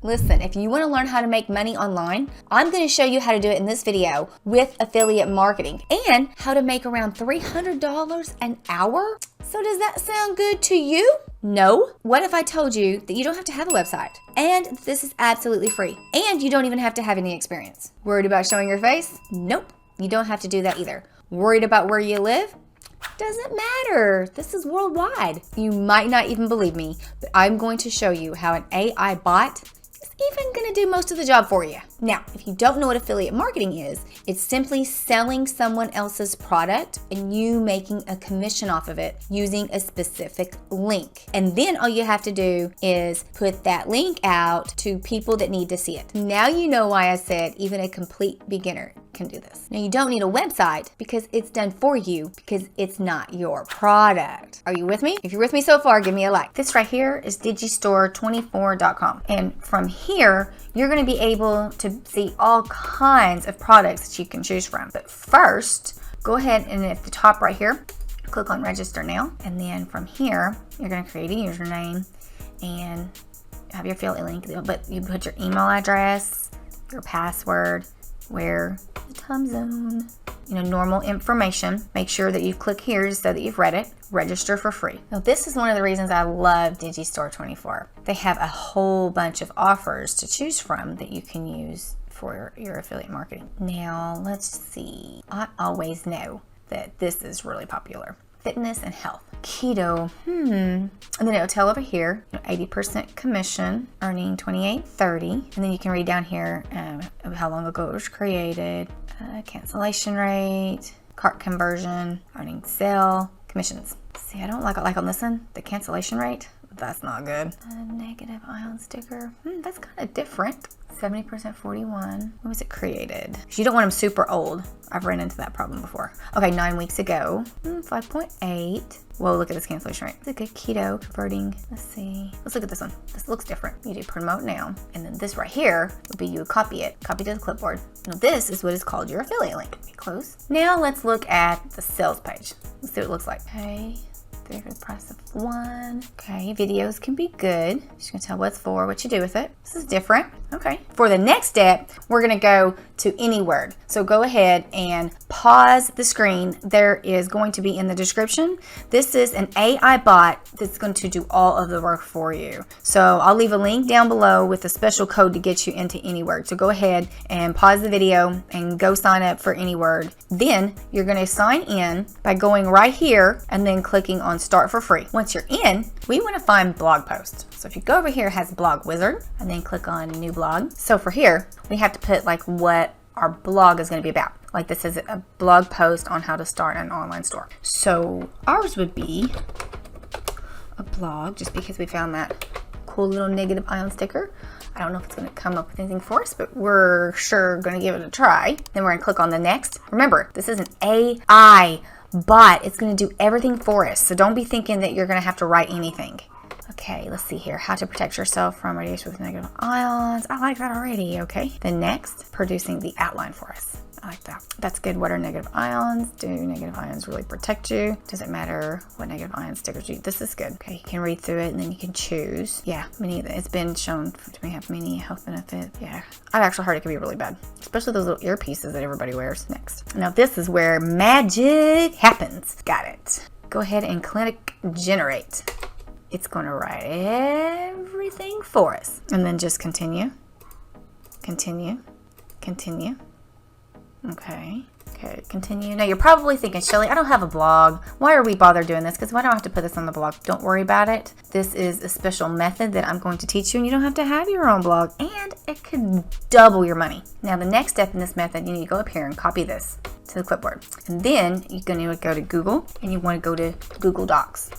Listen, if you want to learn how to make money online, I'm going to show you how to do it in this video with affiliate marketing and how to make around $300 an hour. So does that sound good to you? No? What if I told you that you don't have to have a website and this is absolutely free and you don't even have to have any experience? Worried about showing your face? Nope, you don't have to do that either. Worried about where you live? Doesn't matter. This is worldwide. You might not even believe me, but I'm going to show you how an AI bot is even going to do most of the job for you. Now, if you don't know what affiliate marketing is, it's simply selling someone else's product and you making a commission off of it using a specific link. And then all you have to do is put that link out to people that need to see it. Now you know why I said even a complete beginner can do this. Now you don't need a website because it's done for you because it's not your product. Are you with me? If you're with me so far, give me a like. This right here is digistore24.com. And from here, you're going to be able to see all kinds of products that you can choose from. But first, go ahead and at the top right here, click on register now. And then from here, you're going to create a username and have your affiliate link. But you put your email address, your password, where the time zone, normal information. Make sure that you click here so that you've read it. Register for free. Now, this is one of the reasons I love Digistore24. They have a whole bunch of offers to choose from that you can use for your affiliate marketing. Now, let's see. I always know that this is really popular. Fitness and health. Keto, and then it'll tell over here, 80% commission, earning $28.30. And then you can read down here how long ago it was created, cancellation rate, cart conversion, earning sale, commissions. See, I don't like on this one, the cancellation rate. That's not good. A negative ion sticker. That's kind of different. 70% 41. When was it created? You don't want them super old. I've run into that problem before. Okay, 9 weeks ago. 5.8. Whoa, look at this cancellation rate. Look at keto converting. Let's see. Let's look at this one. This looks different. You do promote now. And then this right here would be you would copy it. Copy to the clipboard. Now this is what is called your affiliate link. Close. Now let's look at the sales page. Let's see what it looks like. Okay. 3 for the price of 1. Okay, videos can be good. Just gonna tell what it's for, what you do with it. This is different. Okay. For the next step, we're gonna go to any word. So go ahead and pause the screen. There is going to be in the description. This is an AI bot that's going to do all of the work for you. So I'll leave a link down below with a special code to get you into any word. So go ahead and pause the video and go sign up for any word. Then you're gonna sign in by going right here and then clicking on start for free. Once you're in, we want to find blog posts. So if you go over here, it has blog wizard and then click on new blog. So for here, we have to put like what our blog is going to be about. Like this is a blog post on how to start an online store. So ours would be a blog just because we found that cool little negative ion sticker. I don't know if it's going to come up with anything for us, but we're sure going to give it a try. Then we're going to click on the next. Remember, this is an AI bot. It's going to do everything for us. So don't be thinking that you're going to have to write anything. Okay, let's see here. How to protect yourself from radiation with negative ions. I like that already. Okay. Then next, producing the outline for us. I like that. That's good. What are negative ions? Do negative ions really protect you? Does it matter what negative ion stickers you? This is good. Okay, you can read through it and then you can choose. Yeah, it's been shown to have many health benefits. Yeah, I've actually heard it can be really bad, especially those little earpieces that everybody wears. Next. Now this is where magic happens. Got it. Go ahead and click generate. It's going to write everything for us. And then just continue. Continue. Continue. Okay, continue. Now you're probably thinking, Shelly, I don't have a blog. Why are we bothered doing this? Because why do I have to put this on the blog? Don't worry about it. This is a special method that I'm going to teach you, and you don't have to have your own blog, and it could double your money. Now the next step in this method, you need to go up here and copy this to the clipboard. And then you're going to go to Google, and you want to go to Google Docs.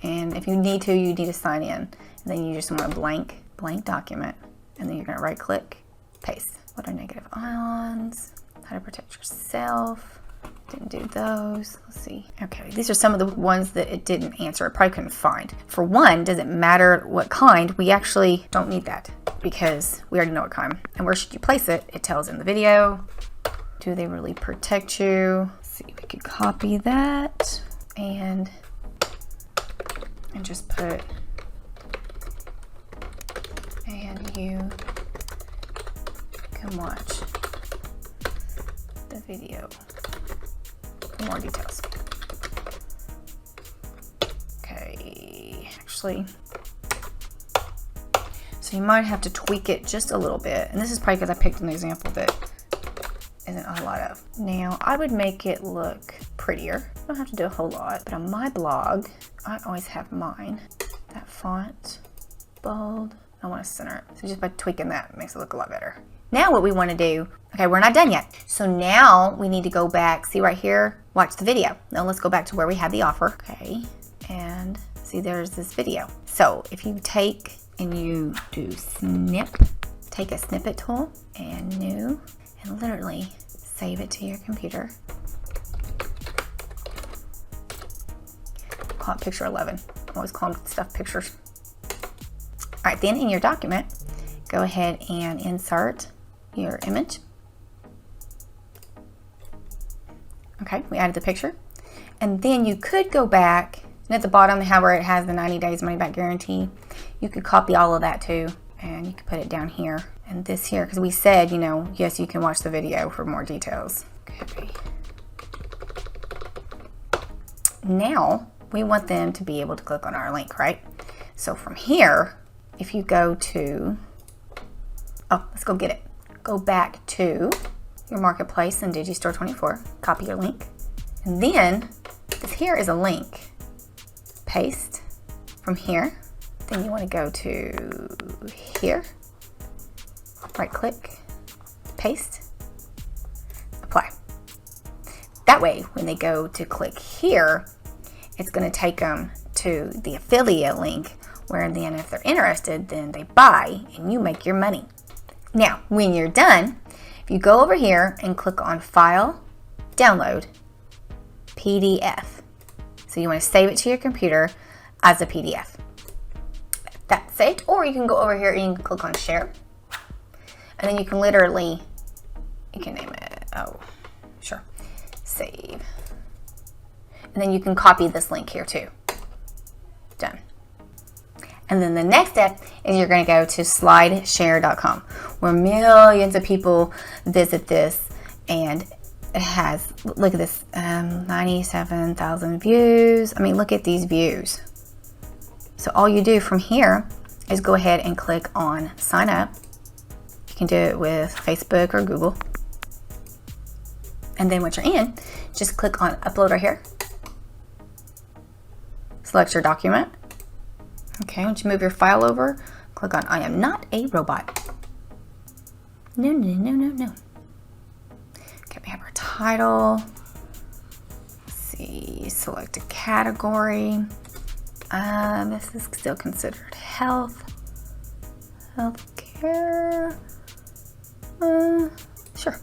And if you need to sign in. And then you just want a blank document, and then you're going to right click, paste. What are negative ions? How to protect yourself? Didn't do those. Let's see. Okay, these are some of the ones that it didn't answer. It probably couldn't find. For one, does it matter what kind? We actually don't need that because we already know what kind. And where should you place it? It tells in the video. Do they really protect you? Let's see, we could copy that and just put and you can watch the video for more details. Okay, actually, so you might have to tweak it just a little bit. And this is probably because I picked an example that isn't a lot of. Now, I would make it look prettier. I don't have to do a whole lot, but on my blog, I always have mine. That font, bold. I want to center it. So just by tweaking that, it makes it look a lot better. Now what we want to do, okay, we're not done yet. So now we need to go back, see right here, watch the video. Now let's go back to where we had the offer. Okay, and see there's this video. So if you take and you do snip, take a snippet tool and new, and literally save it to your computer. Call it picture 11. I always call them stuff pictures. All right, then in your document, go ahead and insert your image. Okay, we added the picture. And then you could go back, and at the bottom, where it has the 90 days money back guarantee, you could copy all of that too, and you could put it down here. And this here, because we said, you know, yes, you can watch the video for more details. Okay. Now, we want them to be able to click on our link, right? So from here, if you go to, oh, let's go get it. Go back to your marketplace in Digistore 24, copy your link. And then, this here is a link. Paste from here. Then you want to go to here. Right click, paste, apply. That way, when they go to click here, it's going to take them to the affiliate link, where then if they're interested, then they buy and you make your money. Now, when you're done, if you go over here and click on File, Download, PDF. So you want to save it to your computer as a PDF. That's it. Or you can go over here and you can click on Share. And then you can literally, you can name it, oh, sure, save. And then you can copy this link here too. Done. And then the next step is you're going to go to slideshare.com, where millions of people visit this, and it has, look at this, 97,000 views. I mean, look at these views. So all you do from here is go ahead and click on sign up. You can do it with Facebook or Google. And then once you're in, just click on upload right here. Select your document. Okay, once you move your file over, click on I am not a robot. No, no, no, no, no. Okay, we have our title. Let's see, select a category. This is still considered healthcare. Sure.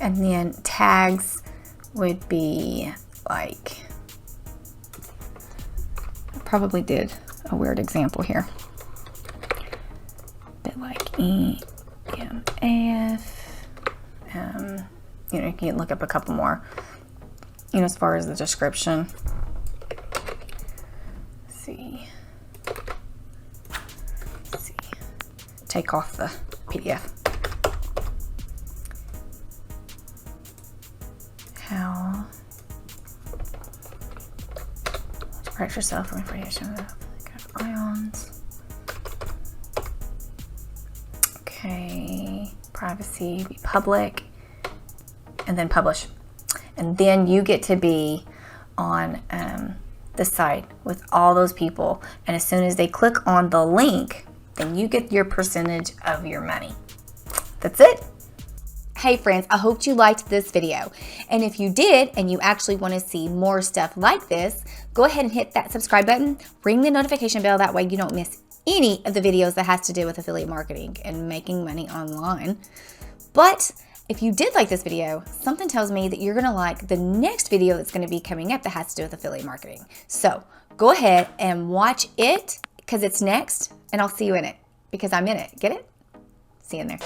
And then tags would be like, I probably did a weird example here. Bit like EMF. You know, you can look up a couple more, you know, as far as the description. Let's see. Take off the PDF. How to protect yourself from radiation of ions. Okay, privacy, be public, and then publish. And then you get to be on the site with all those people. And as soon as they click on the link, then you get your percentage of your money. That's it. Hey friends, I hope you liked this video. And if you did, and you actually want to see more stuff like this, go ahead and hit that subscribe button, ring the notification bell, that way you don't miss any of the videos that has to do with affiliate marketing and making money online. But if you did like this video, something tells me that you're gonna like the next video that's gonna be coming up that has to do with affiliate marketing. So go ahead and watch it, because it's next, and I'll see you in it, because I'm in it. Get it? See you in there.